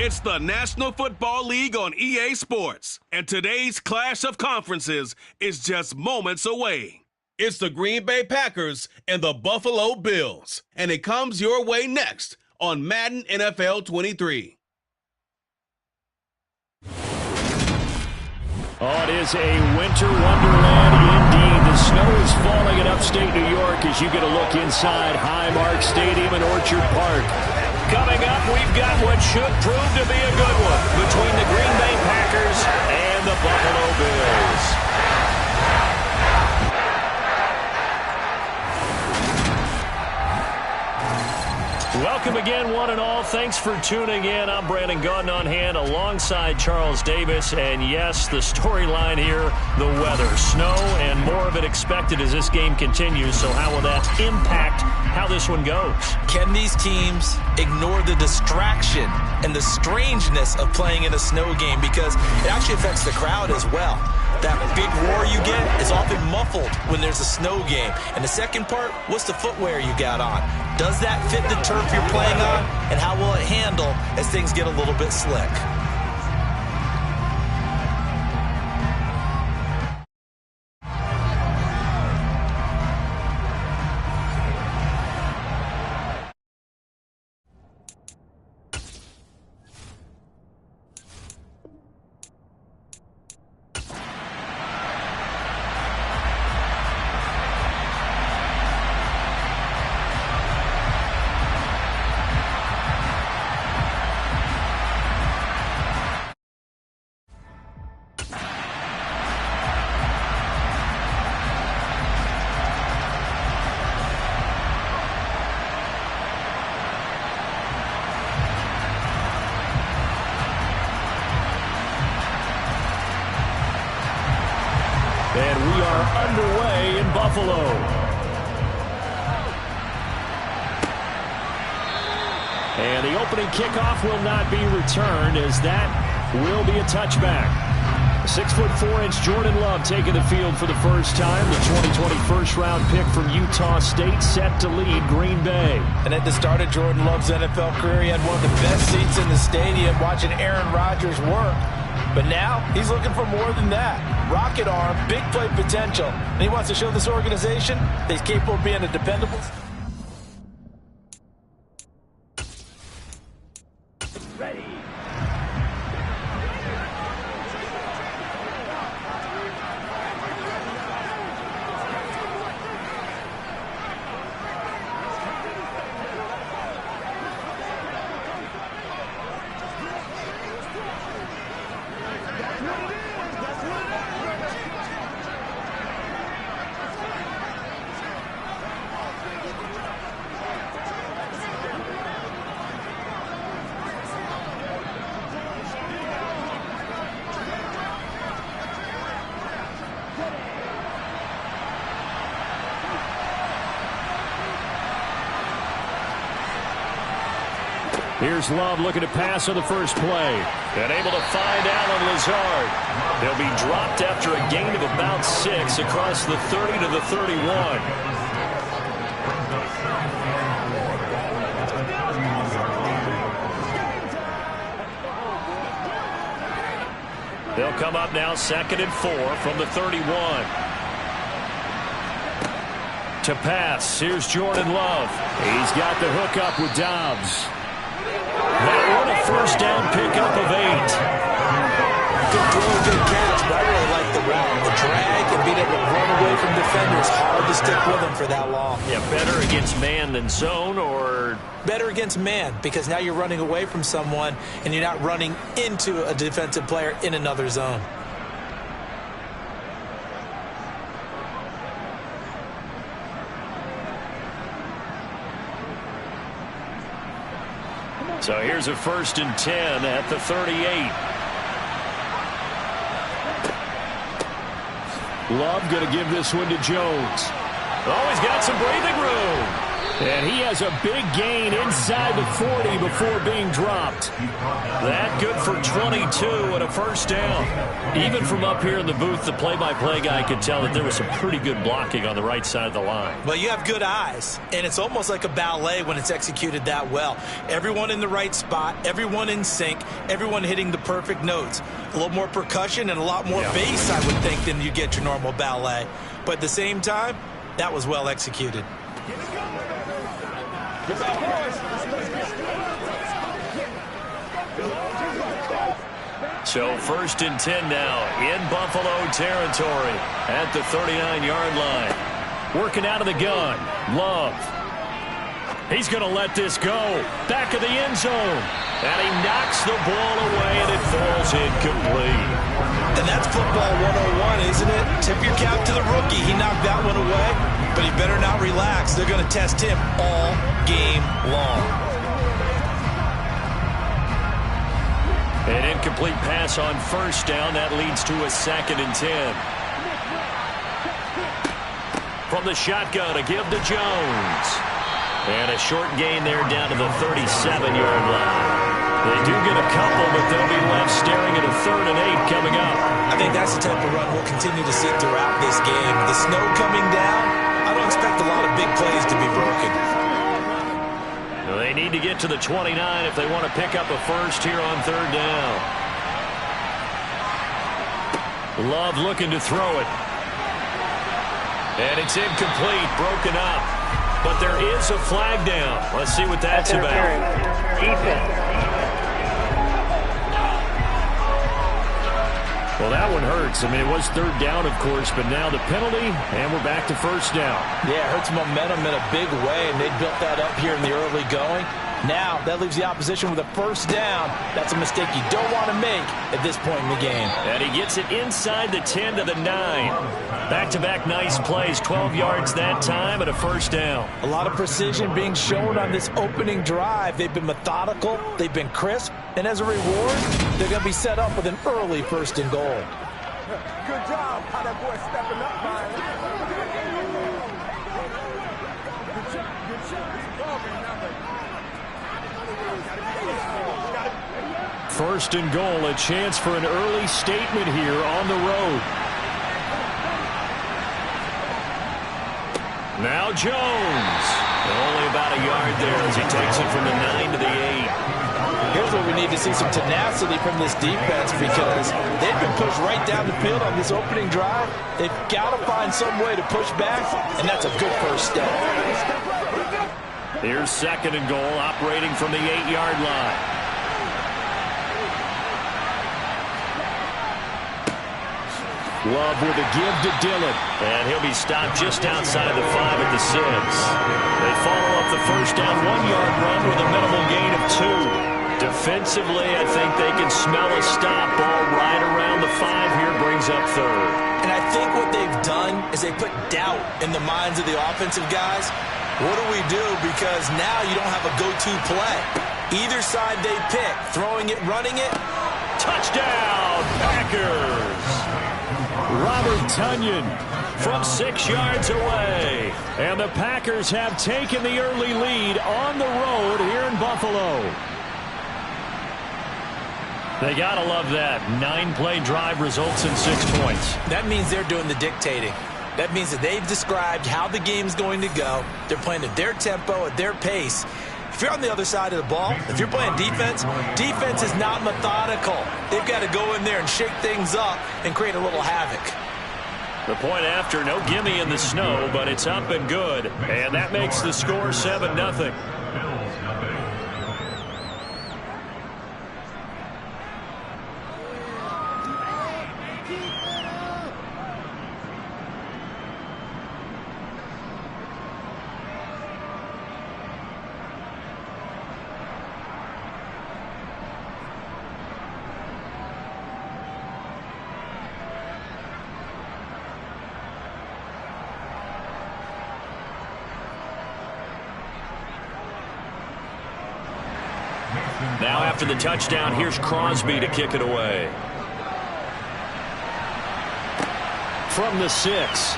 It's the National Football League on EA Sports, and today's clash of conferences is just moments away. It's the Green Bay Packers and the Buffalo Bills, and it comes your way next on Madden NFL 23. Oh, it is a winter wonderland indeed. The snow is falling in upstate New York as you get a look inside Highmark Stadium in Orchard Park. Coming up, we've got what should prove to be a good one between the Green Bay Packers and the Buffalo Bills. Welcome again, one and all. Thanks for tuning in. I'm Brandon Gautin on hand alongside Charles Davis. And yes, the storyline here, the weather. Snow and more of it expected as this game continues. So how will that impact how this one goes? Can these teams ignore the distraction and the strangeness of playing in a snow game? Because it actually affects the crowd as well. That big roar you get is often muffled when there's a snow game. And the second part, what's the footwear you got on? Does that fit the turf you're playing on? And how will it handle as things get a little bit slick? And we are underway in Buffalo. And the opening kickoff will not be returned as that will be a touchback. 6'4" Jordan Love taking the field for the first time. The 2020 first-round pick from Utah State set to lead Green Bay. And at the start of Jordan Love's NFL career, he had one of the best seats in the stadium watching Aaron Rodgers work. But now he's looking for more than that. Rocket arm, big play potential. And he wants to show this organization that he's capable of being a dependable. Ready. Here's Love looking to pass on the first play. And able to find Allen Lazard. They'll be dropped after a gain of about 6 across the 30 to the 31. They'll come up now 2nd and 4 from the 31. To pass, here's Jordan Love. He's got the hook up with Dobbs. That one a first down pickup of 8. Good throw, good catch, but I really like the route. The drag and being able to run away from defenders, hard to stick with them for that long. Yeah, better against man than zone, or? Better against man, because now you're running away from someone and you're not running into a defensive player in another zone. So here's a 1st and 10 at the 38. Love going to give this one to Jones. Oh, he's got some breathing room. And he has a big gain inside the 40 before being dropped. That good for 22 and a first down. Even from up here in the booth, the play-by-play guy could tell that there was some pretty good blocking on the right side of the line. Well, you have good eyes, and it's almost like a ballet when it's executed that well. Everyone in the right spot, everyone in sync, everyone hitting the perfect notes. A little more percussion and a lot more bass, I would think, than you get your normal ballet. But at the same time, that was well executed. So 1st and 10 now in Buffalo territory at the 39-yard line. Working out of the gun. Love. He's going to let this go. Back of the end zone. And he knocks the ball away, and it falls incomplete. And that's football 101, isn't it? Tip your cap to the rookie. He knocked that one away, but he better not relax. They're going to test him all game long. An incomplete pass on 1st down. That leads to a 2nd and 10. From the shotgun, a give to Jones. And a short gain there down to the 37-yard line. They do get a couple, but they'll be left staring at a 3rd and 8 coming up. I think that's the type of run we'll continue to see throughout this game. The snow coming down, I don't expect a lot of big plays to be broken. They need to get to the 29 if they want to pick up a first here on 3rd down. Love looking to throw it. And it's incomplete, broken up. But there is a flag down. Let's see what that's about. Defense. Well, that one hurts. I mean, it was 3rd down, of course, but now the penalty, and we're back to 1st down. Yeah, it hurts momentum in a big way, and they built that up here in the early going. Now, that leaves the opposition with a 1st down. That's a mistake you don't want to make at this point in the game. And he gets it inside the 10 to the 9. Back-to-back nice plays, 12 yards that time, and a 1st down. A lot of precision being shown on this opening drive. They've been methodical, they've been crisp, and as a reward, they're going to be set up with an early 1st and goal. Good job, how that boy stepping up, man. Good job. 1st and goal, a chance for an early statement here on the road. Now Jones. Only about a yard there as he takes it from the 9 to the 8. Here's where we need to see some tenacity from this defense because they've been pushed right down the field on this opening drive. They've got to find some way to push back, and that's a good 1st step. Here's 2nd and goal, operating from the 8-yard line. Love with a give to Dillon. And he'll be stopped just outside the 5 at the 6. They follow up the 1st down 1-yard run with a minimal gain of 2. Defensively, I think they can smell a stop. Ball right around the 5 here, brings up 3rd. And I think what they've done is they put doubt in the minds of the offensive guys. What do we do? Because now you don't have a go-to play. Either side they pick, throwing it, running it. Touchdown, Packers! Robert Tonyan from 6 yards away. And the Packers have taken the early lead on the road here in Buffalo. They got to love that. 9-play drive results in 6 points. That means they're doing the dictating. That means that they've described how the game's going to go. They're playing at their tempo, at their pace. If you're on the other side of the ball, if you're playing defense, defense is not methodical. They've got to go in there and shake things up and create a little havoc. The point after, no gimme in the snow, but it's up and good. And that makes the score 7-0. Now after the touchdown, here's Crosby to kick it away. From the 6.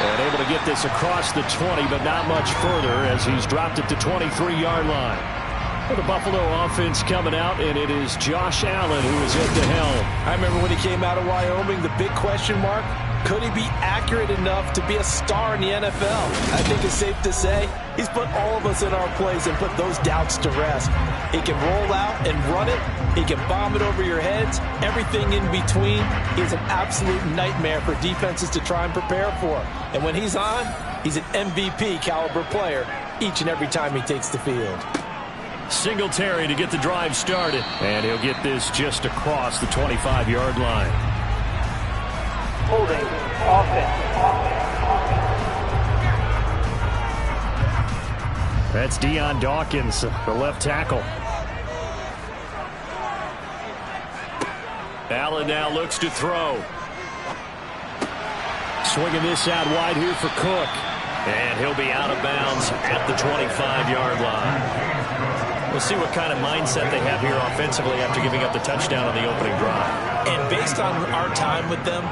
And able to get this across the 20, but not much further as he's dropped it to 23-yard line. For the Buffalo offense coming out, and it is Josh Allen who is at the helm. I remember when he came out of Wyoming, the big question mark, could he be accurate enough to be a star in the NFL? I think it's safe to say he's put all of us in our place and put those doubts to rest. He can roll out and run it. He can bomb it over your heads. Everything in between is an absolute nightmare for defenses to try and prepare for. And when he's on, he's an MVP caliber player each and every time he takes the field. Singletary to get the drive started. And he'll get this just across the 25-yard line. Holding offense. That's Deion Dawkins, the left tackle. Allen now looks to throw. Swinging this out wide here for Cook. And he'll be out of bounds at the 25-yard line. We'll see what kind of mindset they have here offensively after giving up the touchdown on the opening drive. And based on our time with them,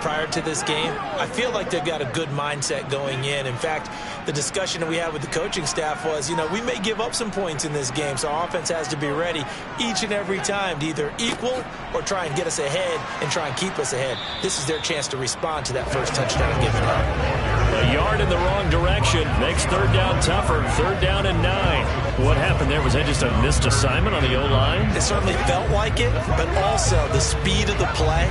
prior to this game, I feel like they've got a good mindset going in. In fact, the discussion that we had with the coaching staff was, we may give up some points in this game, so our offense has to be ready each and every time to either equal or try and get us ahead and try and keep us ahead. This is their chance to respond to that first touchdown given up. A yard in the wrong direction makes third down tougher. 3rd down and 9. What happened there? Was that just a missed assignment on the O-line? It certainly felt like it, but also the speed of the play.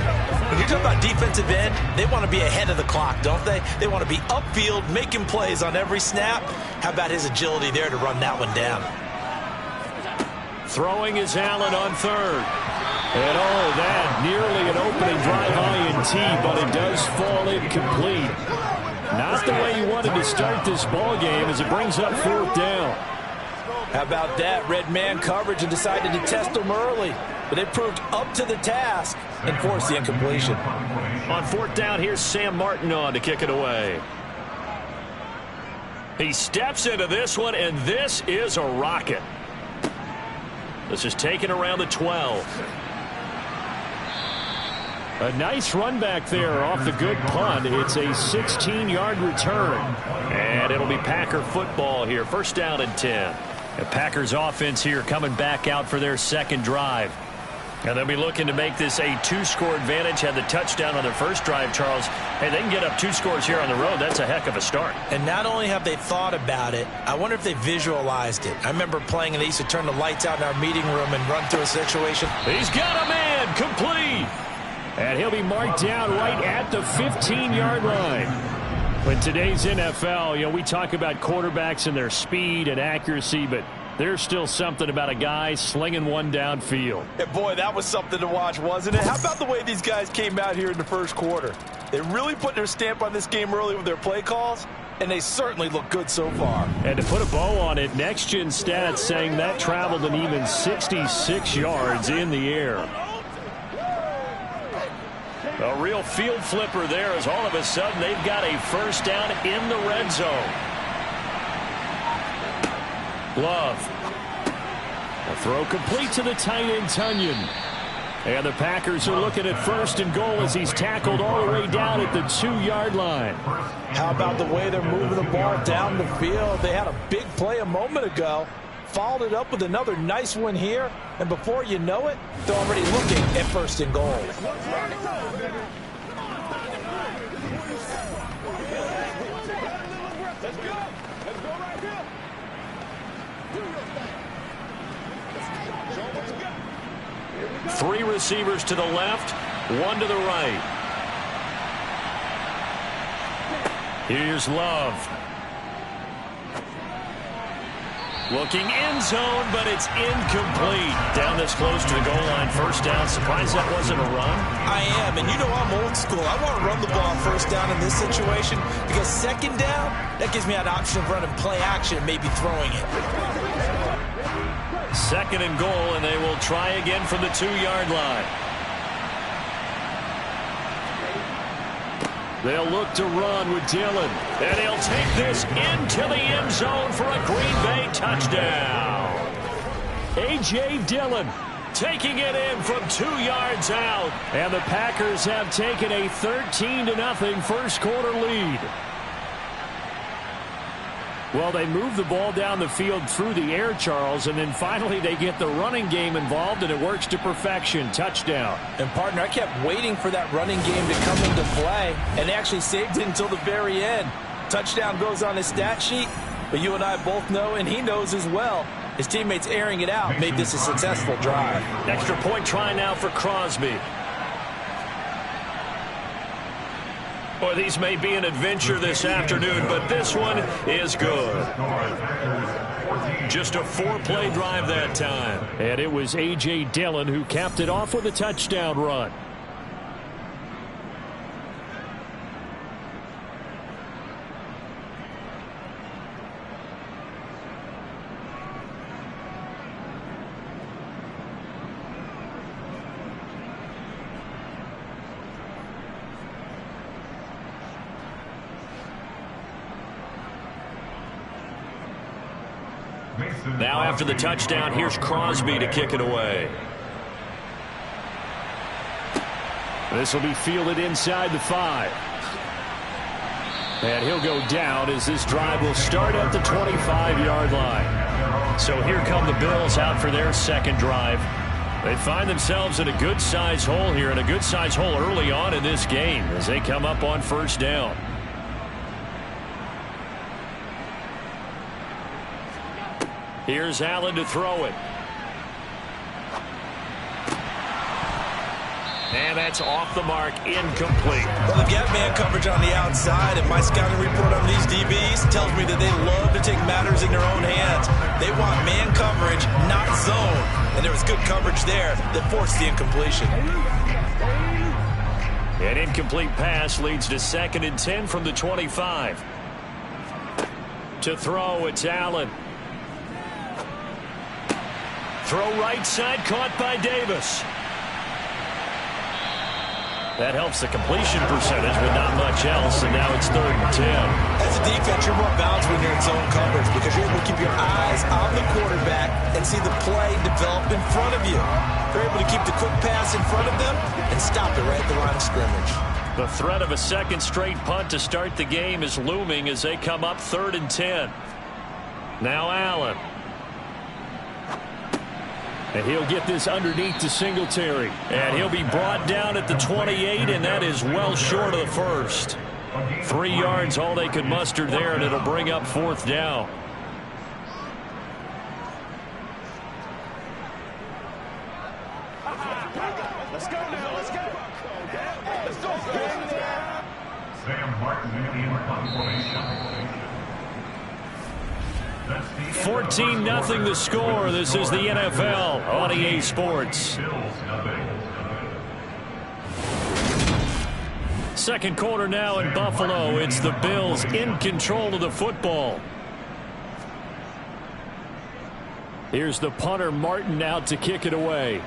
When you're talking about defensive end, they want to be ahead of the clock, don't they? They want to be upfield, making plays on every snap. How about his agility there to run that one down? Throwing is Allen on 3rd. And that nearly an opening drive INT, but it does fall incomplete. Not the way you wanted to start this ball game as it brings up 4th down. How about that? Red man coverage and decided to test them early. But they proved up to the task and forced the incompletion. On 4th down, here's Sam Martin on to kick it away. He steps into this one, and this is a rocket. This is taken around the 12. A nice run back there off the good punt. It's a 16-yard return. And it'll be Packer football here. 1st down and 10. The Packers offense here coming back out for their 2nd drive. And they'll be looking to make this a 2-score advantage. Had the touchdown on their first drive, Charles. Hey, they can get up 2 scores here on the road. That's a heck of a start. And not only have they thought about it, I wonder if they visualized it. I remember playing and they used to turn the lights out in our meeting room and run through a situation. He's got a man complete. And he'll be marked down right at the 15-yard line. In today's NFL, we talk about quarterbacks and their speed and accuracy, but there's still something about a guy slinging one downfield. And boy, that was something to watch, wasn't it? How about the way these guys came out here in the first quarter? They really put their stamp on this game early with their play calls, and they certainly look good so far. And to put a bow on it, Next Gen Stats saying that traveled an even 66 yards in the air. A real field flipper there as all of a sudden they've got a 1st down in the red zone. Love. A throw complete to the tight end, Tunyon. And the Packers are looking at 1st and goal as he's tackled all the way down at the 2-yard line. How about the way they're moving the ball down the field? They had a big play a moment ago. Followed it up with another nice one here. And before you know it, they're already looking at 1st and goal. Three receivers to the left, 1 to the right. Here's Love. Looking end zone, but it's incomplete. Down this close to the goal line, 1st down. Surprised that wasn't a run? I am, and I'm old school. I want to run the ball 1st down in this situation because 2nd down, that gives me an option of running play action and maybe throwing it. 2nd and goal, and they will try again from the 2-yard line. They'll look to run with Dillon. And he'll take this into the end zone for a Green Bay touchdown. A.J. Dillon taking it in from 2 yards out. And the Packers have taken a 13-0 first quarter lead. Well, they move the ball down the field through the air, Charles, and then finally they get the running game involved, and it works to perfection. Touchdown. And, partner, I kept waiting for that running game to come into play, and they actually saved it until the very end. Touchdown goes on his stat sheet, but you and I both know, and he knows as well, his teammates airing it out made this a successful drive. Extra point try now for Crosby. Boy, these may be an adventure this afternoon, but this one is good. Just a 4-play drive that time. And it was A.J. Dillon who capped it off with a touchdown run. Now after the touchdown, here's Crosby to kick it away. This will be fielded inside the 5. And he'll go down as this drive will start at the 25-yard line. So here come the Bills out for their second drive. They find themselves in a good-sized hole here, and a good-sized hole early on in this game as they come up on first down. Here's Allen to throw it. And that's off the mark, incomplete. Well, they've got man coverage on the outside, and my scouting report on these DBs tells me that they love to take matters in their own hands. They want man coverage, not zone. And there was good coverage there that forced the incompletion. An incomplete pass leads to 2nd and 10 from the 25. To throw, it's Allen. Throw right side, caught by Davis. That helps the completion percentage, but not much else, and now it's 3rd and 10. As a defense, you're more balanced when you're in zone coverage because you're able to keep your eyes on the quarterback and see the play develop in front of you. They're able to keep the quick pass in front of them and stop it right at the line of scrimmage. The threat of a second straight punt to start the game is looming as they come up 3rd and 10. Now Allen. And he'll get this underneath to Singletary. And he'll be brought down at the 28, and that is well short of the first. 3 yards, all they could muster there, and it'll bring up 4th down. Let's go now, let's go. Let's go. Sam Martin in formation. 14-0 the score. This is the NFL on EA Sports. Second quarter now in Buffalo. It's the Bills in control of the football. Here's the punter Martin out to kick it away.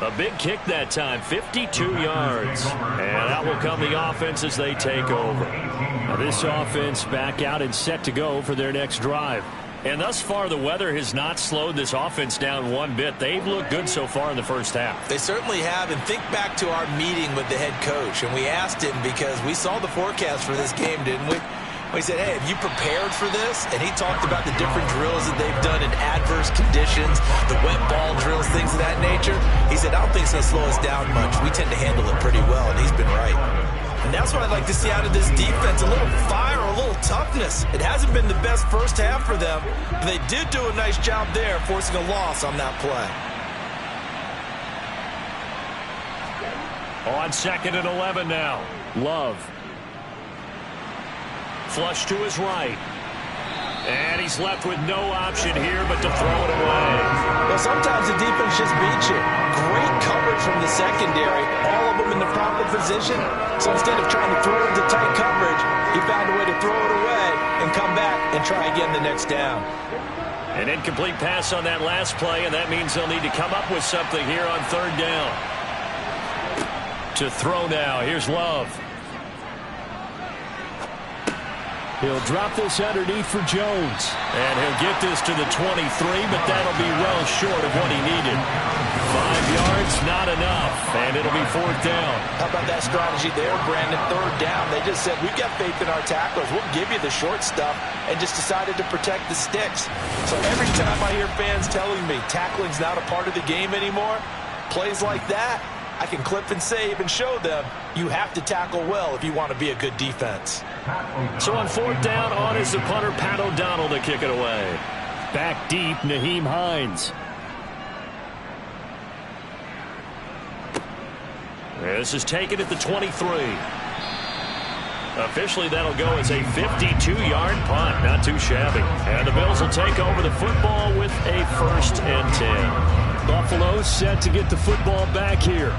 A big kick that time, 52 yards. And out will come the offense as they take over. Now this offense back out and set to go for their next drive. And thus far, the weather has not slowed this offense down one bit. They've looked good so far in the first half. They certainly have. And think back to our meeting with the head coach. And we asked him because we saw the forecast for this game, didn't we? We said, hey, have you prepared for this? And he talked about the different drills that they've done in adverse conditions, the wet ball drills, things of that nature. He said, I don't think it's going to slow us down much. We tend to handle it pretty well, and he's been right. And that's what I'd like to see out of this defense, a little fire, a little toughness. It hasn't been the best first half for them, but they did do a nice job there forcing a loss on that play. On 2nd and 11 now. Love. Flush to his right. And he's left with no option here but to throw it away. Well, sometimes the defense just beats you. Great coverage from the secondary. All of them in the proper position. So instead of trying to throw into tight coverage, he found a way to throw it away and come back and try again the next down. An incomplete pass on that last play, and that means they'll need to come up with something here on 3rd down. To throw now. Here's Love. He'll drop this underneath for Jones. And he'll get this to the 23, but that'll be well short of what he needed. 5 yards, not enough, and it'll be 4th down. How about that strategy there, Brandon? 3rd down. They just said, we've got faith in our tacklers. We'll give you the short stuff, and just decided to protect the sticks. So every time I hear fans telling me tackling's not a part of the game anymore, plays like that, I can clip and save and show them you have to tackle well if you want to be a good defense. So on 4th down, on is the punter, Pat O'Donnell, to kick it away. Back deep, Nyheim Hines. This is taken at the 23. Officially, that'll go as a 52-yard punt. Not too shabby. And the Bills will take over the football with a 1st and 10. Buffalo set to get the football back here.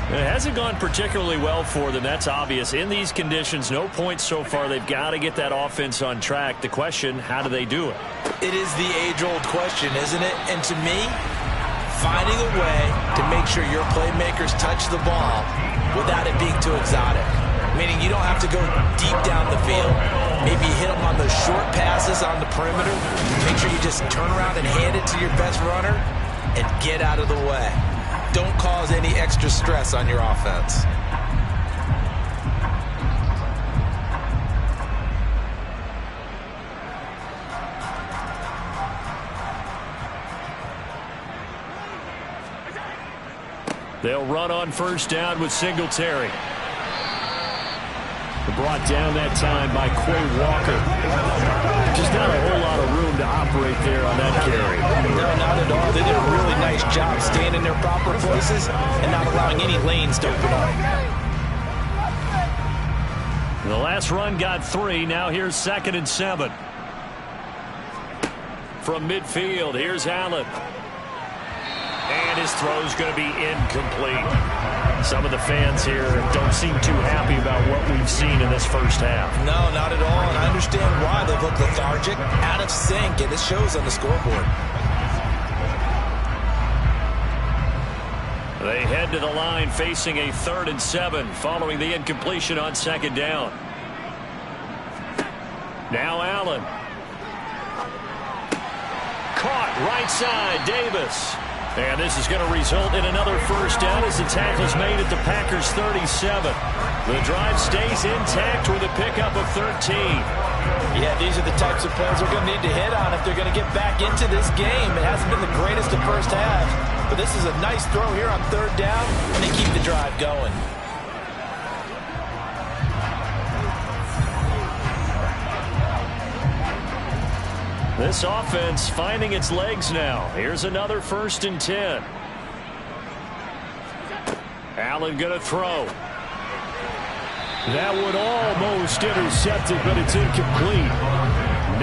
It hasn't gone particularly well for them. That's obvious. In these conditions, no points so far. They've got to get that offense on track. The question, how do they do it? It is the age-old question, isn't it? And to me, finding a way to make sure your playmakers touch the ball without it being too exotic. Meaning you don't have to go deep down the field. Maybe you hit them on those short passes on the perimeter. Make sure you just turn around and hand it to your best runner and get out of the way. Don't cause any extra stress on your offense. They'll run on 1st down with Singletary. Brought down that time by Quay Walker. Just not a whole lot of room to operate there on that carry. No, not at all. They did a really nice job staying in their proper places and not allowing any lanes to open up. The last run got 3. Now here's 2nd and 7. From midfield, here's Allen. And his throw's going to be incomplete. Some of the fans here don't seem too happy about what we've seen in this first half. No, not at all, and I understand why. They've looked lethargic, out of sync, and it shows on the scoreboard. They head to the line facing a 3rd and 7 following the incompletion on 2nd down. Now Allen. Caught right side, Davis. And this is going to result in another 1st down as the tackle is made at the Packers' 37. The drive stays intact with a pickup of 13. Yeah, these are the types of plays they're going to need to hit on if they're going to get back into this game. It hasn't been the greatest of first halves, but this is a nice throw here on 3rd down, and they keep the drive going. This offense finding its legs now. Here's another 1st and 10. Allen going to throw. That would almost intercept it, but it's incomplete.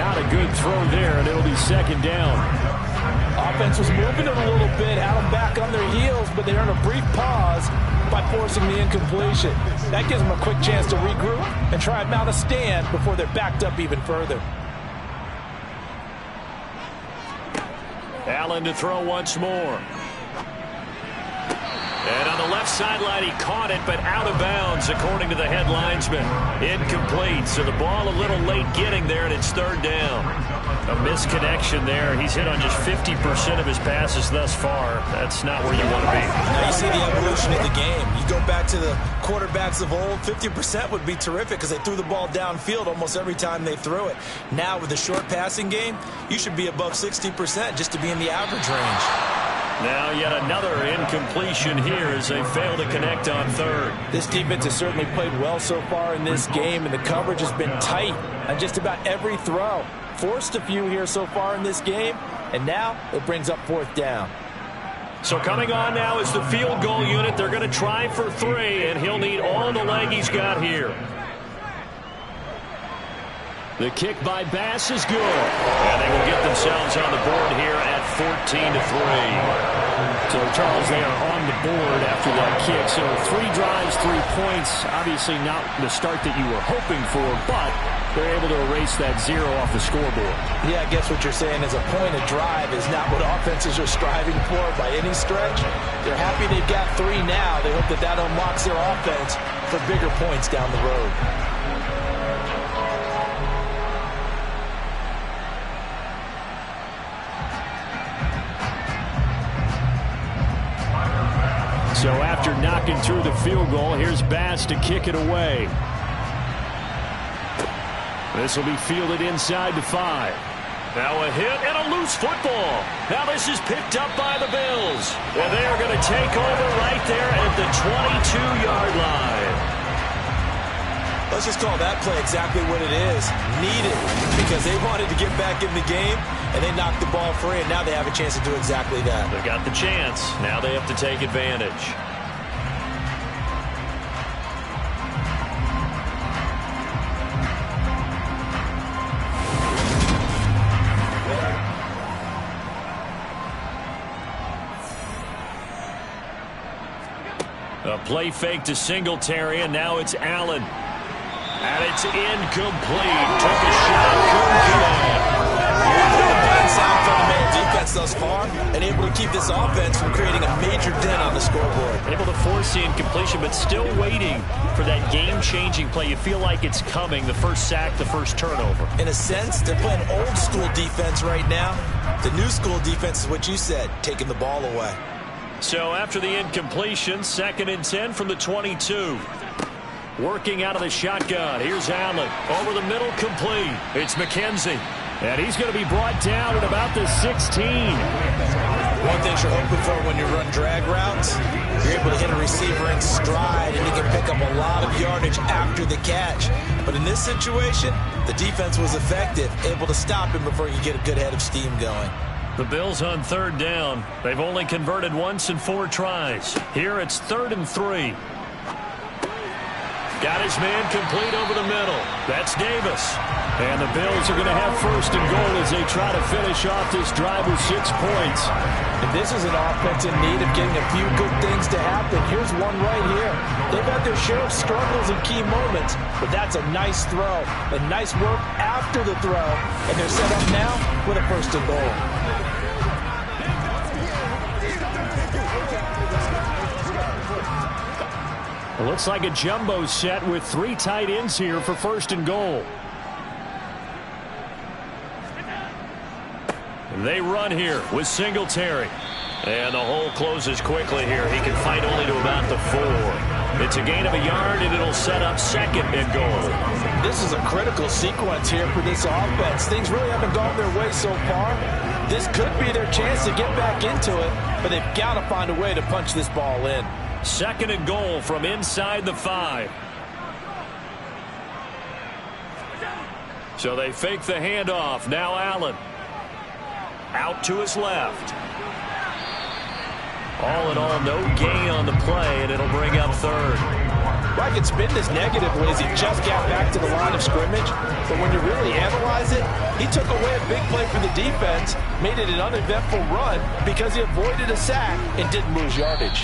Not a good throw there, and it'll be 2nd down. Offense was moving it a little bit, had them back on their heels, but they earned a brief pause by forcing the incompletion. That gives them a quick chance to regroup and try and mount a stand before they're backed up even further. Allen to throw once more. And on the left sideline, he caught it, but out of bounds, according to the head linesman. Incomplete, so the ball a little late getting there, and it's 3rd down. A misconnection there. He's hit on just 50% of his passes thus far. That's not where you want to be. Now you see the evolution of the game. You go back to the quarterbacks of old, 50% would be terrific because they threw the ball downfield almost every time they threw it. Now with the short passing game, you should be above 60% just to be in the average range. Now yet another incompletion here as they fail to connect on 3rd. This defense has certainly played well so far in this game, and the coverage has been tight on just about every throw. Forced a few here so far in this game, and now it brings up 4th down. So coming on now is the field goal unit. They're going to try for 3, and he'll need all the leg he's got here. The kick by Bass is good. And they will get themselves on the board here at 14-3. So, Charles, they are on the board after that kick. So 3 drives, 3 points. Obviously not the start that you were hoping for, but they're able to erase that 0 off the scoreboard. Yeah, I guess what you're saying is a point of drive is not what offenses are striving for by any stretch. They're happy they've got 3 now. They hope that that unlocks their offense for bigger points down the road. So after knocking through the field goal, here's Bass to kick it away. This will be fielded inside the 5. Now a hit and a loose football. Now this is picked up by the Bills. And they are going to take over right there at the 22-yard line. Let's just call that play exactly what it is. Needed, because they wanted to get back in the game, and they knocked the ball free, and now they have a chance to do exactly that. They got the chance. Now they have to take advantage. A play fake to Singletary, and now it's Allen. And it's incomplete. Took a shot. Couldn't get it. Fine sound fundamental defense thus far, and able to keep this offense from creating a major dent on the scoreboard. Able to force the incompletion, but still waiting for that game-changing play. You feel like it's coming, the first sack, the first turnover. In a sense, they're playing old-school defense right now. The new school defense is what you said, taking the ball away. So after the incompletion, 2nd and 10 from the 22. Working out of the shotgun. Here's Allen. Over the middle, complete. It's McKenzie. And he's going to be brought down at about the 16. One thing you're hoping for when you run drag routes, you're able to hit a receiver in stride, and he can pick up a lot of yardage after the catch. But in this situation, the defense was effective, able to stop him before he could get a good head of steam going. The Bills on 3rd down. They've only converted once in 4 tries. Here it's 3rd and 3. Got his man complete over the middle. That's Davis. And the Bills are going to have 1st and goal as they try to finish off this drive with 6 points. And this is an offense in need of getting a few good things to happen. Here's one right here. They've had their share of struggles in key moments, but that's a nice throw. And nice work after the throw. And they're set up now with a 1st and goal. It looks like a jumbo set with 3 tight ends here for 1st and goal. They run here with Singletary. And the hole closes quickly here. He can fight only to about the 4. It's a gain of a yard, and it'll set up 2nd and goal. This is a critical sequence here for this offense. Things really haven't gone their way so far. This could be their chance to get back into it, but they've got to find a way to punch this ball in. 2nd and goal from inside the 5. So they fake the handoff. Now Allen. Out to his left. All in all, no gain on the play, and it'll bring up 3rd. Well, I could spin this negatively as he just got back to the line of scrimmage. But when you really analyze it, he took away a big play for the defense, made it an uneventful run because he avoided a sack and didn't lose yardage.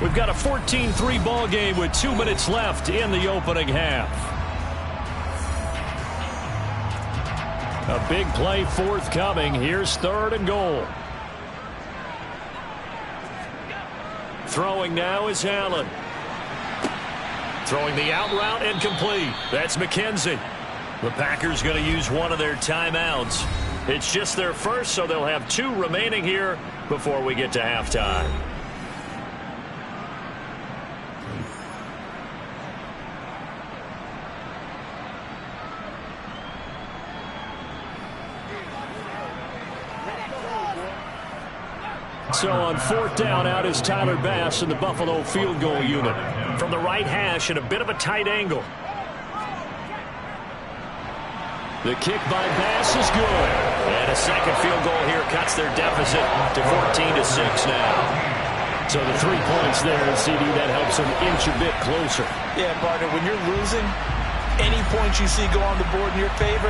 We've got a 14-3 ball game with 2 minutes left in the opening half. A big play forthcoming. Here's 3rd and goal. Throwing now is Allen. Throwing the out route and complete. That's McKenzie. The Packers going to use one of their timeouts. It's just their first, so they'll have 2 remaining here before we get to halftime. So on 4th down, out is Tyler Bass in the Buffalo field goal unit. From the right hash at a bit of a tight angle. The kick by Bass is good. And a 2nd field goal here cuts their deficit to 14-6 now. So the 3 points there, CD, that helps them inch a bit closer. Yeah, partner, when you're losing, any points you see go on the board in your favor,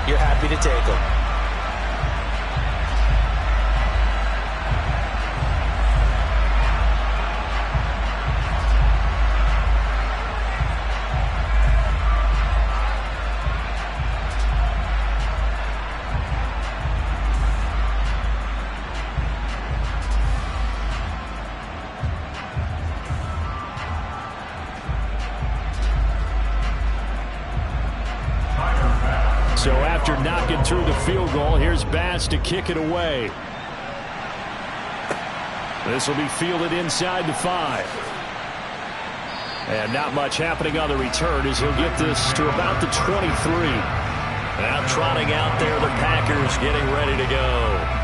you're happy to take them. So after knocking through the field goal, here's Bass to kick it away. This will be fielded inside the 5. And not much happening on the return as he'll get this to about the 23. Now trotting out there, the Packers getting ready to go.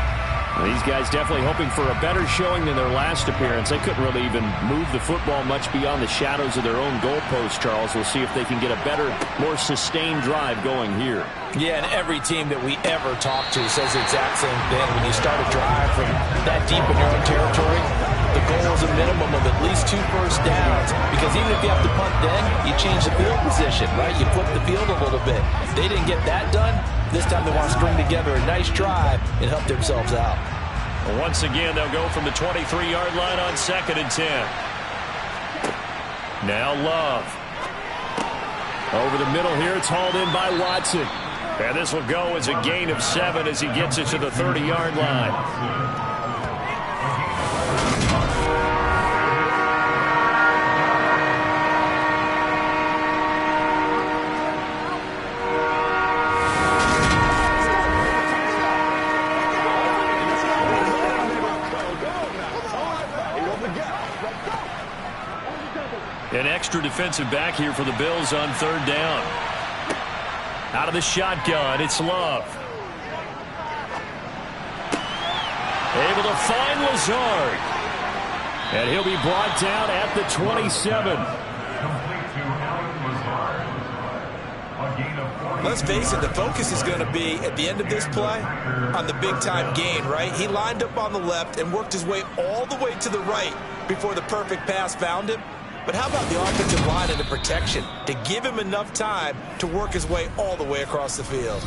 These guys definitely hoping for a better showing than their last appearance. They couldn't really even move the football much beyond the shadows of their own goalpost, Charles. We'll see if they can get a better, more sustained drive going here. Yeah, and every team that we ever talk to says the exact same thing. When you start a drive from that deep in your own territory, the goal is a minimum of at least 2 first downs. Because even if you have to punt then, you change the field position, right? You flip the field a little bit. They didn't get that done. This time they want to string together a nice drive and help themselves out. Once again, they'll go from the 23-yard line on 2nd and 10. Now Love. Over the middle here, it's hauled in by Watson. And this will go as a gain of 7 as he gets it to the 30-yard line. An extra defensive back here for the Bills on 3rd down. Out of the shotgun, it's Love. Able to find Lazard. And he'll be brought down at the 27. Let's face it, the focus is going to be, at the end of this play, on the big-time gain, right? He lined up on the left and worked his way all the way to the right before the perfect pass found him. But how about the offensive line and the protection to give him enough time to work his way all the way across the field?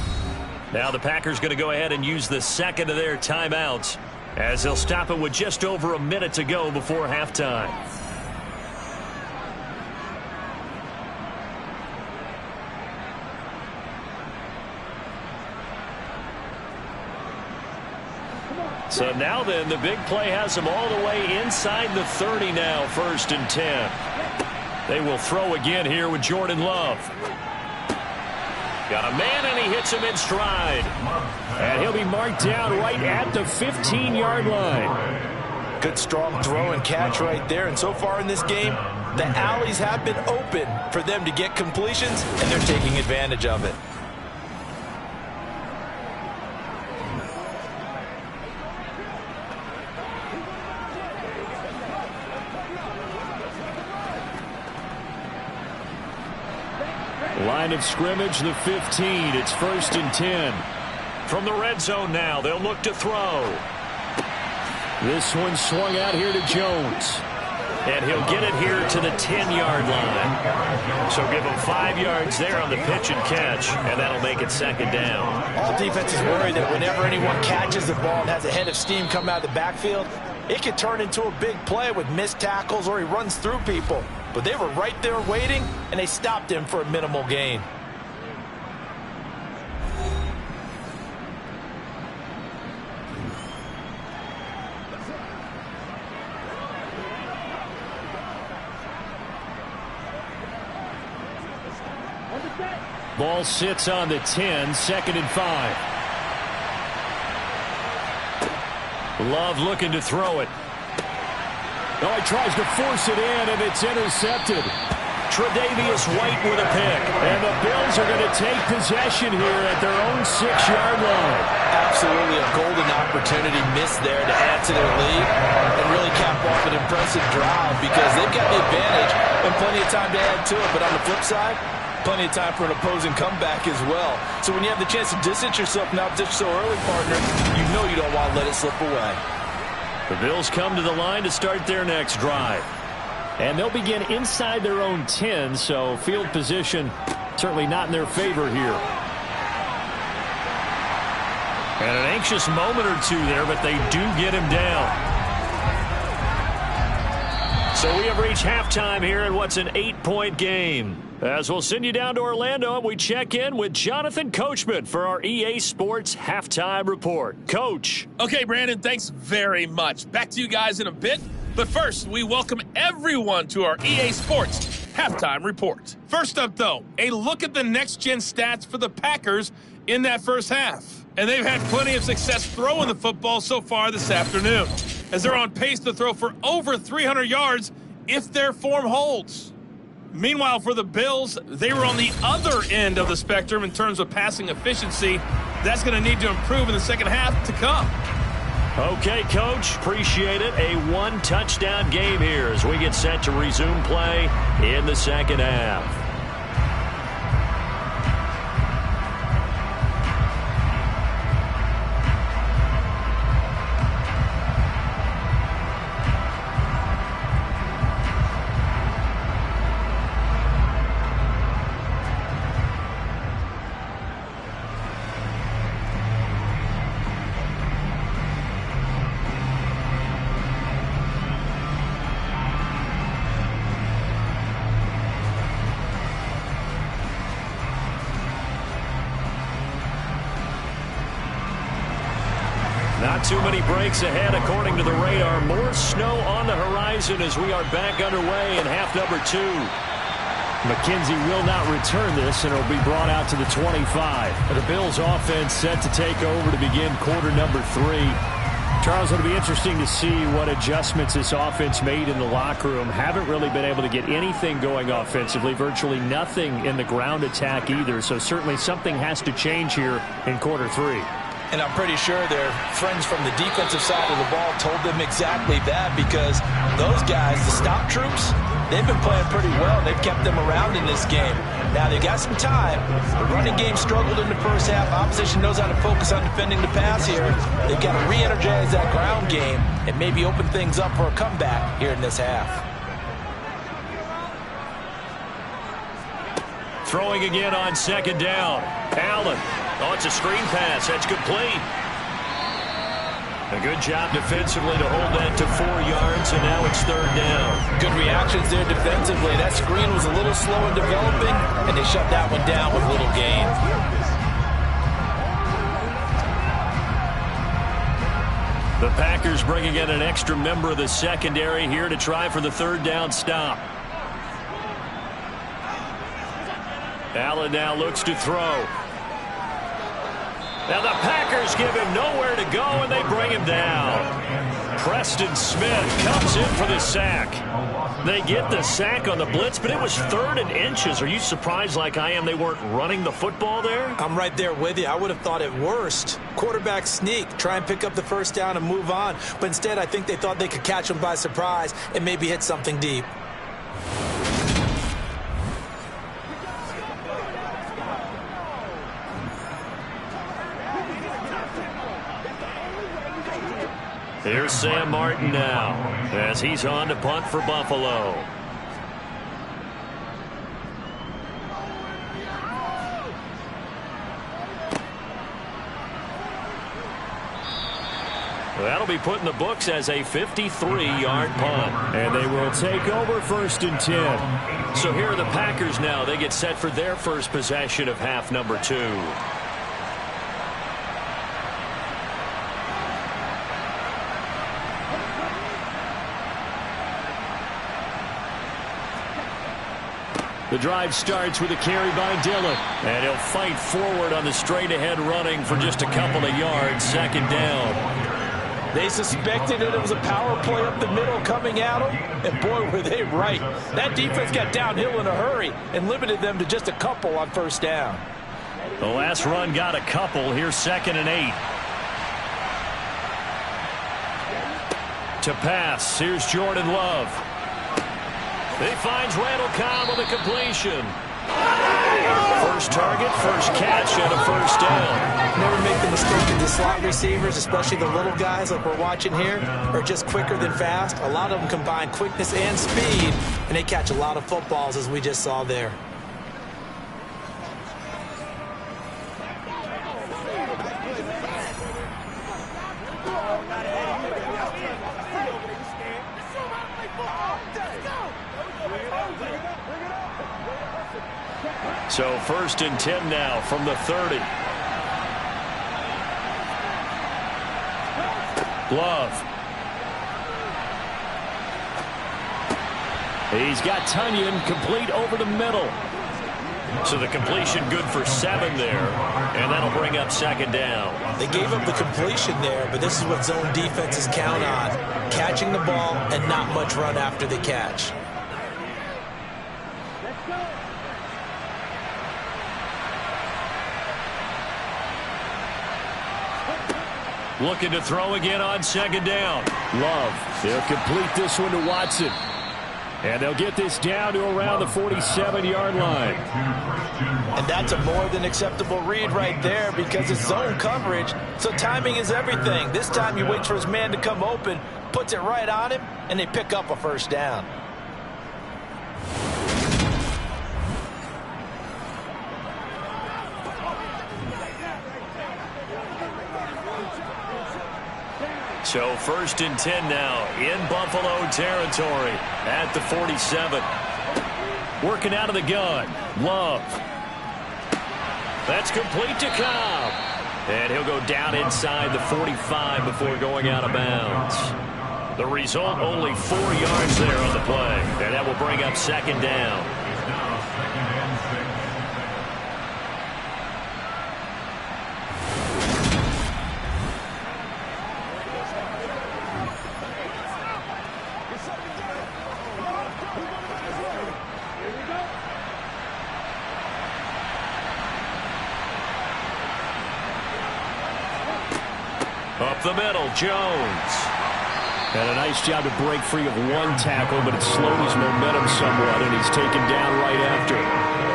Now the Packers going to go ahead and use the second of their timeouts as they'll stop it with just over a minute to go before halftime. So now then, the big play has them all the way inside the 30 now, 1st and 10. They will throw again here with Jordan Love. Got a man, and he hits him in stride. And he'll be marked down right at the 15-yard line. Good strong throw and catch right there. And so far in this game, the alleys have been open for them to get completions, and they're taking advantage of it. Line of scrimmage, the 15. It's 1st and 10. From the red zone now, they'll look to throw. This one swung out here to Jones. And he'll get it here to the 10-yard line. So give him 5 yards there on the pitch and catch, and that'll make it 2nd down. All defenses worry that whenever anyone catches the ball and has a head of steam come out of the backfield, it could turn into a big play with missed tackles or he runs through people. But they were right there waiting, and they stopped him for a minimal gain. Ball sits on the 10, 2nd and 5. Love looking to throw it. Oh, he tries to force it in, and it's intercepted. Tre'Davious White with a pick. And the Bills are going to take possession here at their own 6-yard line. Absolutely a golden opportunity missed there to add to their lead and really cap off an impressive drive because they've got the advantage and plenty of time to add to it. But on the flip side, plenty of time for an opposing comeback as well. So when you have the chance to distance yourself from the opposition so early, partner, you know you don't want to let it slip away. The Bills come to the line to start their next drive. And they'll begin inside their own 10, so field position certainly not in their favor here. And an anxious moment or two there, but they do get him down. So we have reached halftime here in what's an 8-point game. As we'll send you down to Orlando, and we check in with Jonathan Coachman for our EA Sports Halftime Report. Coach. Okay, Brandon, thanks very much. Back to you guys in a bit. But first, we welcome everyone to our EA Sports Halftime Report. First up, though, a look at the next-gen stats for the Packers in that first half. And they've had plenty of success throwing the football so far this afternoon. as they're on pace to throw for over 300 yards if their form holds. Meanwhile, for the Bills, they were on the other end of the spectrum in terms of passing efficiency. That's going to need to improve in the second half to come. Okay, Coach, appreciate it. A one-touchdown game here as we get set to resume play in the second half. Not too many breaks ahead according to the radar. More snow on the horizon as we are back underway in half number 2. McKenzie will not return this, and it'll be brought out to the 25. The Bills offense set to take over to begin quarter number 3. Charles, it'll be interesting to see what adjustments this offense made in the locker room. Haven't really been able to get anything going offensively, virtually nothing in the ground attack either. So certainly something has to change here in quarter 3. And I'm pretty sure their friends from the defensive side of the ball told them exactly that, because those guys, the stop troops, they've been playing pretty well. They've kept them around in this game. Now, they've got some time. The running game struggled in the first half. Opposition knows how to focus on defending the pass here. They've got to re-energize that ground game and maybe open things up for a comeback here in this half. Throwing again on second down. Allen. Oh, it's a screen pass. That's complete. A good job defensively to hold that to 4 yards, and now it's third down. Good reactions there defensively. That screen was a little slow in developing, and they shut that one down with little gain. The Packers bringing in an extra member of the secondary here to try for the third down stop. Allen now looks to throw. Now the Packers give him nowhere to go, and they bring him down. Preston Smith comes in for the sack. They get the sack on the blitz, but it was 3rd and inches. Are you surprised like I am they weren't running the football there? I'm right there with you. I would have thought at worst. Quarterback sneak, try and pick up the first down and move on. But instead, I think they thought they could catch him by surprise and maybe hit something deep. Here's Sam Martin now as he's on to punt for Buffalo. That'll be put in the books as a 53-yard punt. And they will take over 1st and 10. So here are the Packers now. They get set for their first possession of half number 2. The drive starts with a carry by Dillon. And he'll fight forward on the straight-ahead running for just a couple of yards. Second down. They suspected it was a power play up the middle coming at them, and boy, were they right. That defense got downhill in a hurry and limited them to just a couple on first down. The last run got a couple. Here's 2nd and 8. To pass. Here's Jordan Love. He finds Randall Cobb on the completion. First target, first catch, and a first down. Never make the mistake that the slot receivers, especially the little guys like we're watching here, are just quicker than fast. A lot of them combine quickness and speed, and they catch a lot of footballs, as we just saw there. So 1st and 10 now from the 30. Love. He's got Tunyon complete over the middle. So the completion good for 7 there, and that'll bring up second down. They gave up the completion there, but this is what zone defenses count on. Catching the ball and not much run after the catch. Looking to throw again on second down. Love. They'll complete this one to Watson. And they'll get this down to around the 47-yard line. And that's a more than acceptable read right there because it's zone coverage, so timing is everything. This time you wait for his man to come open, puts it right on him, and they pick up a first down. So 1st and 10 now in Buffalo territory at the 47. Working out of the gun. Love. That's complete to Cobb. And he'll go down inside the 45 before going out of bounds. The result, only 4 yards there on the play. And that will bring up second down. Up the middle, Jones. And a nice job to break free of 1 tackle, but it slowed his momentum somewhat, and he's taken down right after.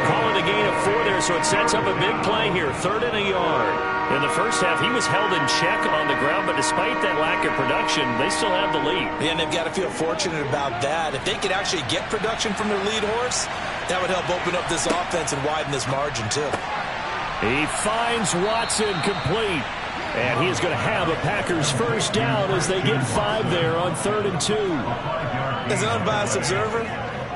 Calling a gain of 4 there, so it sets up a big play here, 3rd and a yard. In the first half, he was held in check on the ground, but despite that lack of production, they still have the lead. And they've got to feel fortunate about that. If they could actually get production from their lead horse, that would help open up this offense and widen this margin, too. He finds Watson complete. And he is going to have a Packers first down as they get 5 there on 3rd and 2. As an unbiased observer,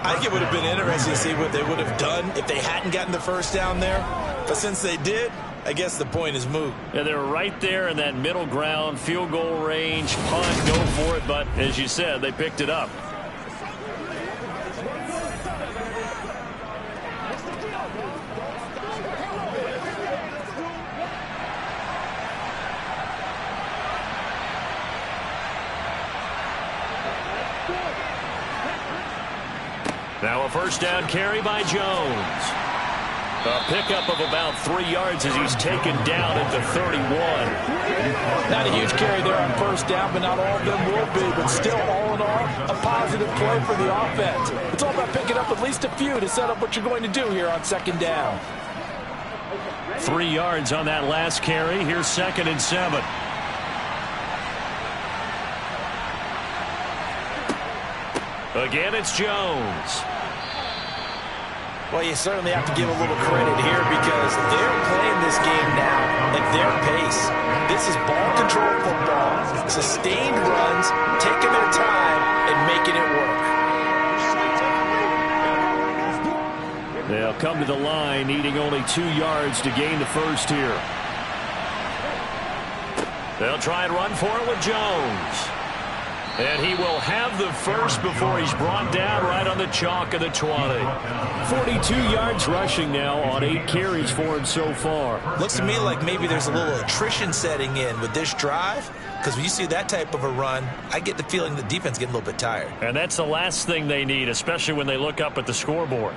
I think it would have been interesting to see what they would have done if they hadn't gotten the first down there. But since they did, I guess the point is moot. Yeah, they're right there in that middle ground, field goal range, punt, go for it. But as you said, they picked it up. Now a first down carry by Jones. A pickup of about 3 yards as he's taken down at the 31. Not a huge carry there on first down, but not all of them will be. But still, all in all, a positive play for the offense. It's all about picking up at least a few to set up what you're going to do here on second down. 3 yards on that last carry. Here's 2nd and 7. Again, it's Jones. Well, you certainly have to give a little credit here because they're playing this game now at their pace. This is ball control football. Sustained runs, taking their time, and making it work. They'll come to the line, needing only 2 yards to gain the first here. They'll try and run for it with Jones. And he will have the first before he's brought down right on the chalk of the 20. 42 yards rushing now on 8 carries for him so far. Looks to me like maybe there's a little attrition setting in with this drive, because when you see that type of a run, I get the feeling the defense getting a little bit tired. And that's the last thing they need, especially when they look up at the scoreboard.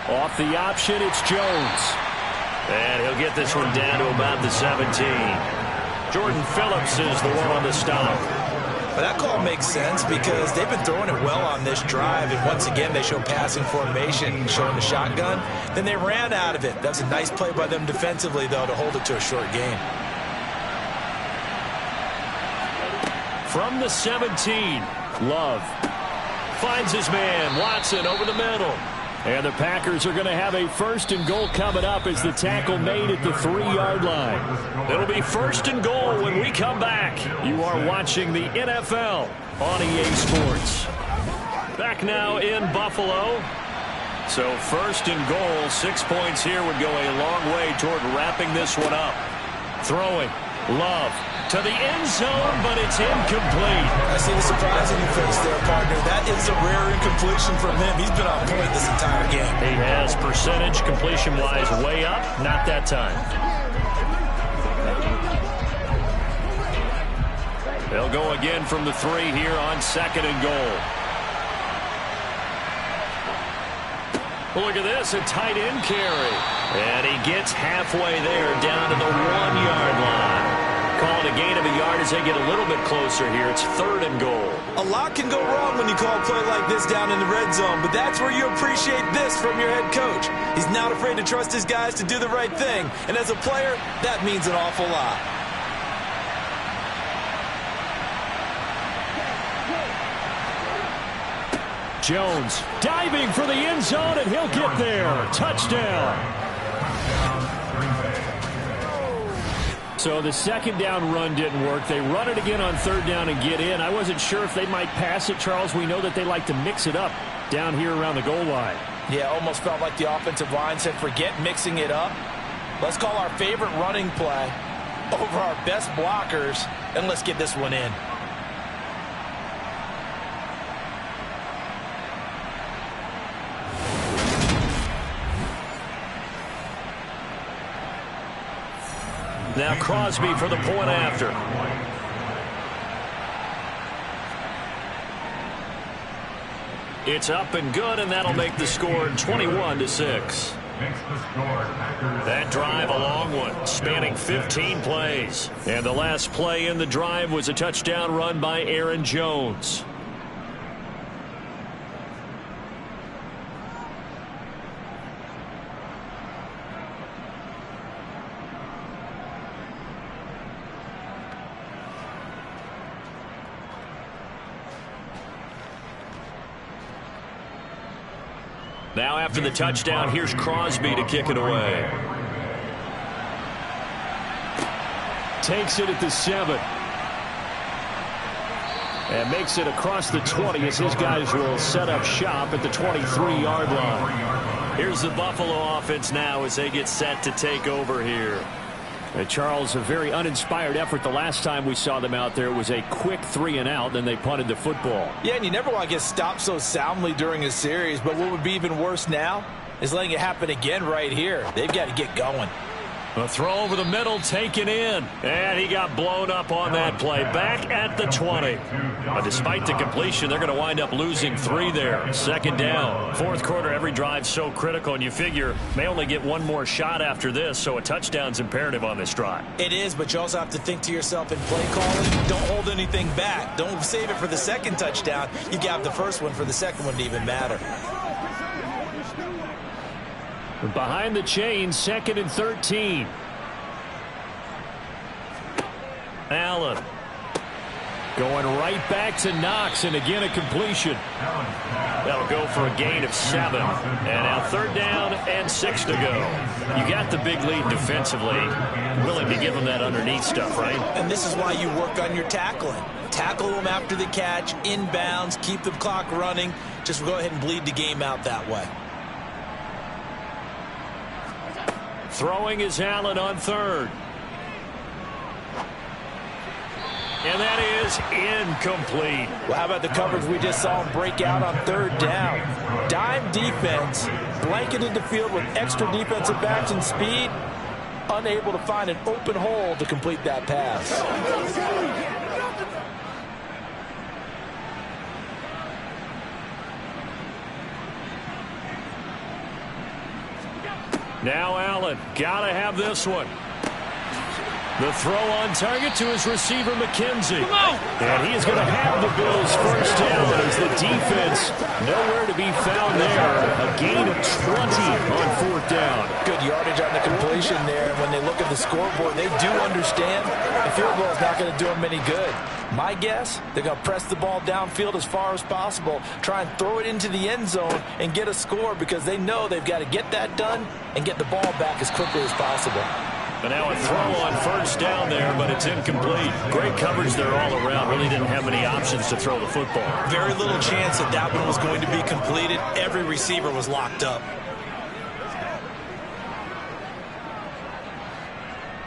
Off the option, it's Jones. And he'll get this one down to about the 17. Jordan Phillips is the one on the stop. But that call makes sense because they've been throwing it well on this drive, and once again they show passing formation, showing the shotgun. Then they ran out of it. That's a nice play by them defensively, though, to hold it to a short game. From the 17, Love finds his man, Watson, over the middle. And the Packers are going to have a 1st and goal coming up as the tackle made at the 3-yard line. It'll be 1st and goal when we come back. You are watching the NFL on EA Sports. Back now in Buffalo. So 1st and goal, 6 points here would go a long way toward wrapping this one up. Throwing, Love to the end zone, but it's incomplete. I see the surprise in your face there, partner. That is a rare incompletion from him. He's been on point this entire game. He has percentage completion-wise way up. Not that time. They'll go again from the 3 here on 2nd and goal. Look at this, a tight end carry. And he gets halfway there down to the 1-yard line. Called a gain of a yard as they get a little bit closer here. It's 3rd and goal. A lot can go wrong when you call a play like this down in the red zone, but that's where you appreciate this from your head coach. He's not afraid to trust his guys to do the right thing, and as a player, that means an awful lot. Jones diving for the end zone, and he'll get there. Touchdown. So the 2nd down run didn't work. They run it again on 3rd down and get in. I wasn't sure if they might pass it, Charles. We know that they like to mix it up down here around the goal line. Yeah, almost felt like the offensive line said, forget mixing it up. Let's call our favorite running play over our best blockers, and let's get this one in. Now Crosby for the point after. It's up and good, and that'll make the score 21-6. That drive a long one, spanning 15 plays. And the last play in the drive was a touchdown run by Aaron Jones. Now after the touchdown, here's Crosby to kick it away. Takes it at the 7. And makes it across the 20 as his guys will set up shop at the 23-yard line. Here's the Buffalo offense now as they get set to take over here. And Charles, a very uninspired effort the last time we saw them out there. It was a quick 3-and-out, then they punted the football. Yeah, and you never want to get stopped so soundly during a series, but what would be even worse now is letting it happen again right here. They've got to get going. A throw over the middle, taken in. And he got blown up on that play. Back at the 20. But despite the completion, they're going to wind up losing 3 there. 2nd down. 4th quarter, every drive's so critical, and you figure may only get one more shot after this, so a touchdown's imperative on this drive. It is, but you also have to think to yourself in play calling, don't hold anything back. Don't save it for the 2nd touchdown. You got the first one for the 2nd one to even matter. Behind the chains, 2nd and 13. Allen going right back to Knox, and again a completion. That'll go for a gain of 7. And now 3rd down and 6 to go. You got the big lead defensively. Willing to give them that underneath stuff, right? And this is why you work on your tackling. Tackle them after the catch, inbounds, keep the clock running. Just go ahead and bleed the game out that way. Throwing is Allen on 3rd. And that is incomplete. Well, how about the coverage we just saw him break out on 3rd down? Dime defense, blanketed the field with extra defensive backs and speed, unable to find an open hole to complete that pass. Now Allen, gotta have this one. The throw on target to his receiver, McKenzie. And he is going to have the Bills' 1st down as the defense, nowhere to be found there. A gain of 20 on 4th down. Good yardage on the completion there. And when they look at the scoreboard, they do understand the field goal is not going to do them any good. My guess, they're going to press the ball downfield as far as possible, try and throw it into the end zone and get a score because they know they've got to get that done and get the ball back as quickly as possible. But now a throw on 1st down there, but it's incomplete. Great coverage there all around. Really didn't have many options to throw the football. Very little chance that that one was going to be completed. Every receiver was locked up.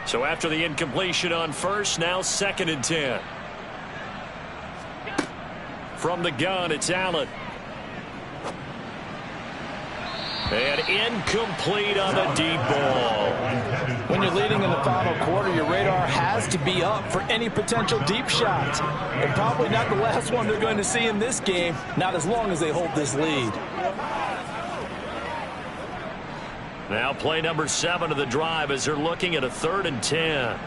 So after the incompletion on 1st, now 2nd and 10. From the gun, it's Allen. And incomplete on the deep ball. When you're leading in the final quarter, your radar has to be up for any potential deep shots. And probably not the last one they're going to see in this game, not as long as they hold this lead. Now play number 7 of the drive as they're looking at a 3rd and 10.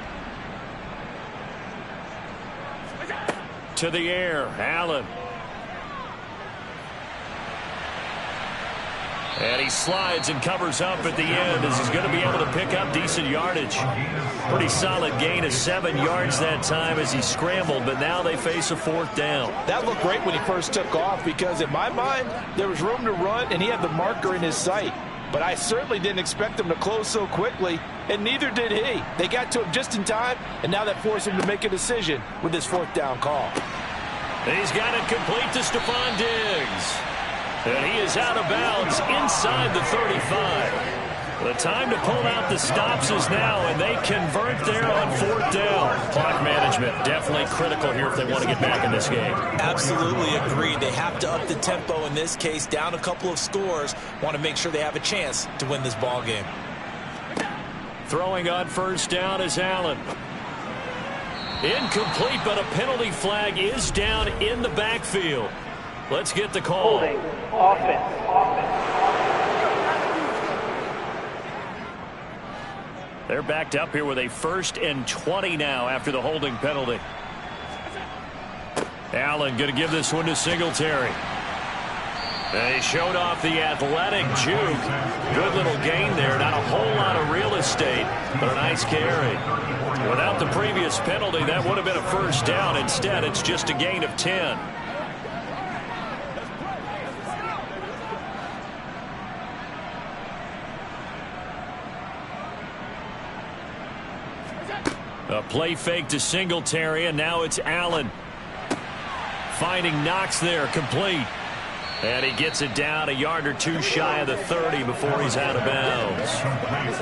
To the air, Allen. And he slides and covers up at the end as he's going to be able to pick up decent yardage. Pretty solid gain of 7 yards that time as he scrambled, but now they face a 4th down. That looked great when he first took off because in my mind, there was room to run and he had the marker in his sight. But I certainly didn't expect him to close so quickly, and neither did he. They got to him just in time, and now that forced him to make a decision with his 4th down call. He's got it complete to Stephon Diggs. And he is out of bounds inside the 35. The time to pull out the stops is now, and they convert there on 4th down. Clock management definitely critical here if they want to get back in this game. Absolutely agreed. They have to up the tempo in this case, down a couple of scores. Want to make sure they have a chance to win this ball game. Throwing on 1st down is Allen. Incomplete, but a penalty flag is down in the backfield. Let's get the call. Holding. Offense. They're backed up here with a 1st and 20 now after the holding penalty. Allen going to give this one to Singletary. They showed off the athletic juke. Good little gain there. Not a whole lot of real estate, but a nice carry. Without the previous penalty, that would have been a 1st down. Instead, it's just a gain of 10. A play fake to Singletary, and now it's Allen. Finding Knox there, complete. And he gets it down a yard or 2 shy of the 30 before he's out of bounds.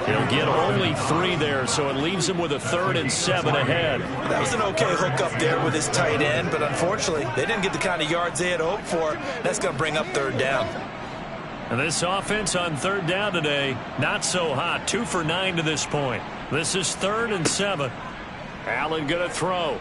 He'll get only 3 there, so it leaves him with a 3rd and 7 ahead. That was an okay hook up there with his tight end, but unfortunately, they didn't get the kind of yards they had hoped for. That's going to bring up 3rd down. And this offense on 3rd down today, not so hot. 2 for 9 to this point. This is 3rd and 7. Allen going to throw.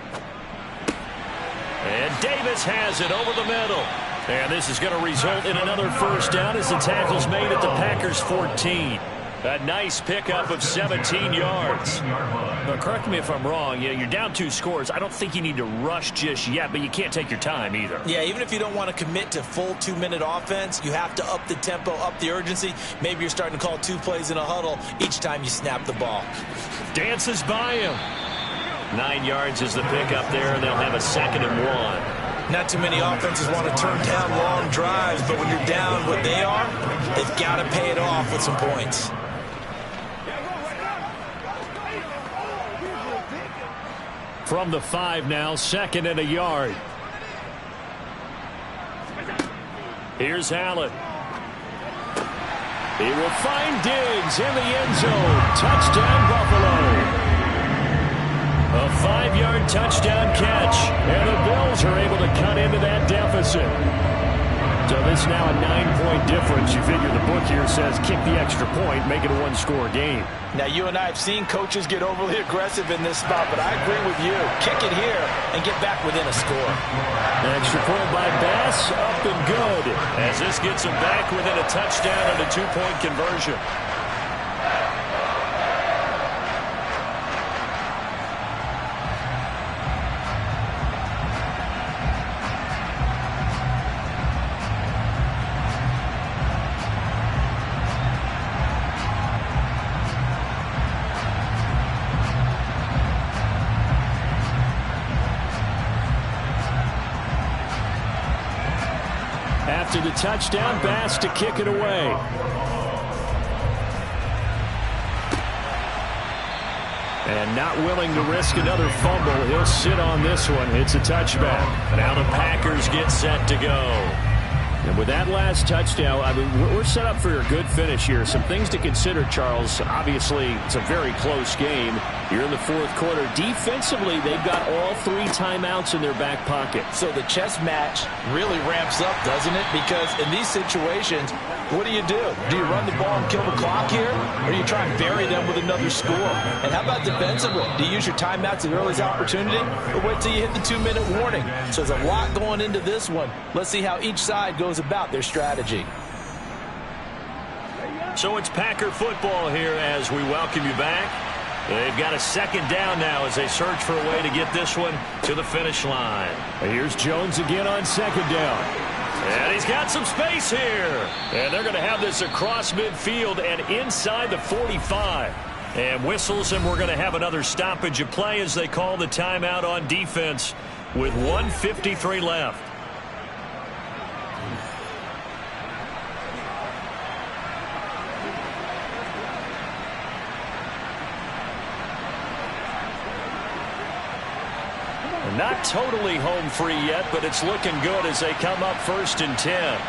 And Davis has it over the middle. And this is going to result in another 1st down as the tackle's made at the Packers' 14. A nice pickup of 17 yards. Now, correct me if I'm wrong. You're down 2 scores. I don't think you need to rush just yet, but you can't take your time either. Yeah, even if you don't want to commit to full 2-minute offense, you have to up the tempo, up the urgency. Maybe you're starting to call 2 plays in a huddle each time you snap the ball. Dances by him. 9 yards is the pickup there, and they'll have a 2nd and 1. Not too many offenses want to turn down long drives, but when you're down what they are, they've got to pay it off with some points. From the 5 now, 2nd and a yard. Here's Allen. He will find Diggs in the end zone. Touchdown, Buffalo. A 5-yard touchdown catch, and the Bills are able to cut into that deficit. So this is now a 9-point difference. You figure the book here says kick the extra point, make it a 1-score game. Now, you and I have seen coaches get overly aggressive in this spot, but I agree with you. Kick it here and get back within a score. Extra point by Bass, up and good, as this gets him back within a touchdown and a 2-point conversion. After the touchdown, Bass to kick it away. And not willing to risk another fumble. He'll sit on this one. It's a touchback. Now the Packers get set to go. And with that last touchdown, I mean, we're set up for a good finish here. Some things to consider, Charles. Obviously, it's a very close game. You're in the fourth quarter. Defensively, they've got all 3 timeouts in their back pocket. So the chess match really ramps up, doesn't it? Because in these situations, what do? Do you run the ball and kill the clock here? Or do you try and bury them with another score? And how about defensively? Do you use your timeouts at the earliest opportunity? Or wait till you hit the 2-minute warning? So there's a lot going into this one. Let's see how each side goes about their strategy. So it's Packer football here as we welcome you back. They've got a second down now as they search for a way to get this one to the finish line. And here's Jones again on second down. And he's got some space here. And they're going to have this across midfield and inside the 45. And whistles, and we're going to have another stoppage of play as they call the timeout on defense with 1:53 left. Not totally home free yet, but it's looking good as they come up 1st and 10.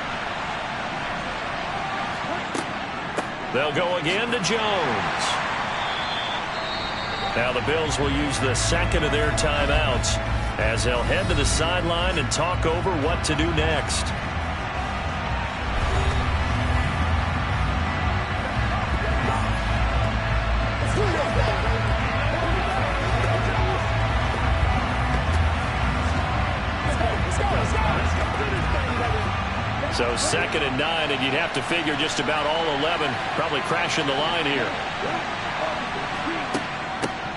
They'll go again to Jones. Now the Bills will use the second of their timeouts as they'll head to the sideline and talk over what to do next. So 2nd and 9, and you'd have to figure just about all 11 probably crashing the line here.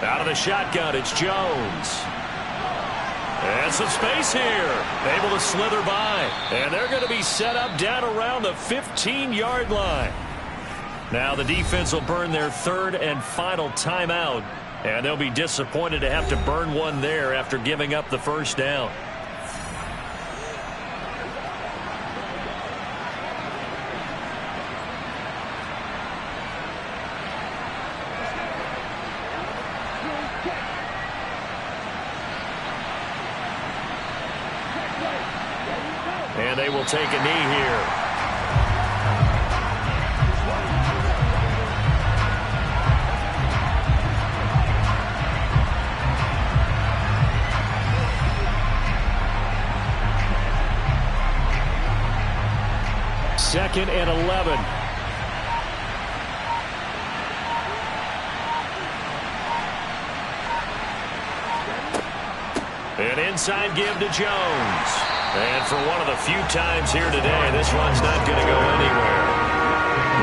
Out of the shotgun, it's Jones. And some space here. Able to slither by. And they're going to be set up down around the 15-yard line. Now the defense will burn their 3rd and final timeout. And they'll be disappointed to have to burn one there after giving up the first down. And they will take a knee here. Second and 11. An inside give to Jones. And for one of the few times here today, this one's not going to go anywhere.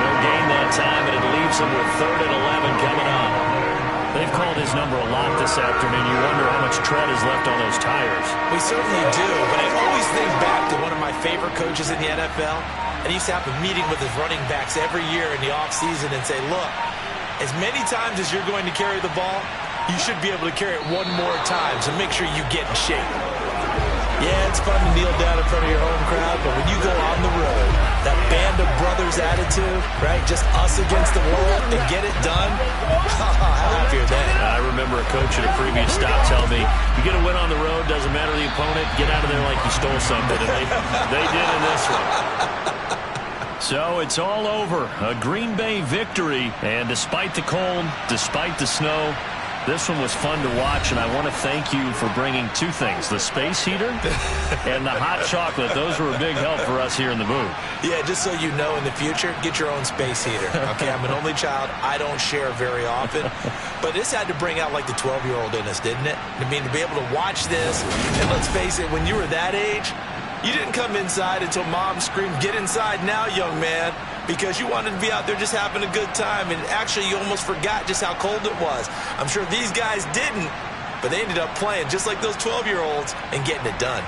No gain that time, and it leaves them with 3rd and 11 coming up. They've called his number a lot this afternoon. You wonder how much tread is left on those tires. We certainly do, but I always think back to one of my favorite coaches in the NFL. And he used to have a meeting with his running backs every year in the offseason and say, look, as many times as you're going to carry the ball, you should be able to carry it one more time, so make sure you get in shape. Yeah, it's fun to kneel down in front of your home crowd, but when you go on the road, that band of brothers attitude, right, just us against the world and get it done, how happy are they? I remember a coach at a previous stop telling me, you get a win on the road, doesn't matter the opponent, get out of there like you stole something, and they did in this one. So it's all over. A Green Bay victory, and despite the cold, despite the snow, this one was fun to watch, and I want to thank you for bringing 2 things, the space heater and the hot chocolate. Those were a big help for us here in the booth. Yeah, just so you know in the future, get your own space heater. Okay, I'm an only child. I don't share very often. But this had to bring out like the 12-year-old in us, didn't it? I mean, to be able to watch this, and let's face it, when you were that age, you didn't come inside until mom screamed, get inside now, young man, because you wanted to be out there just having a good time, and actually you almost forgot just how cold it was. I'm sure these guys didn't, but they ended up playing just like those 12-year-olds and getting it done.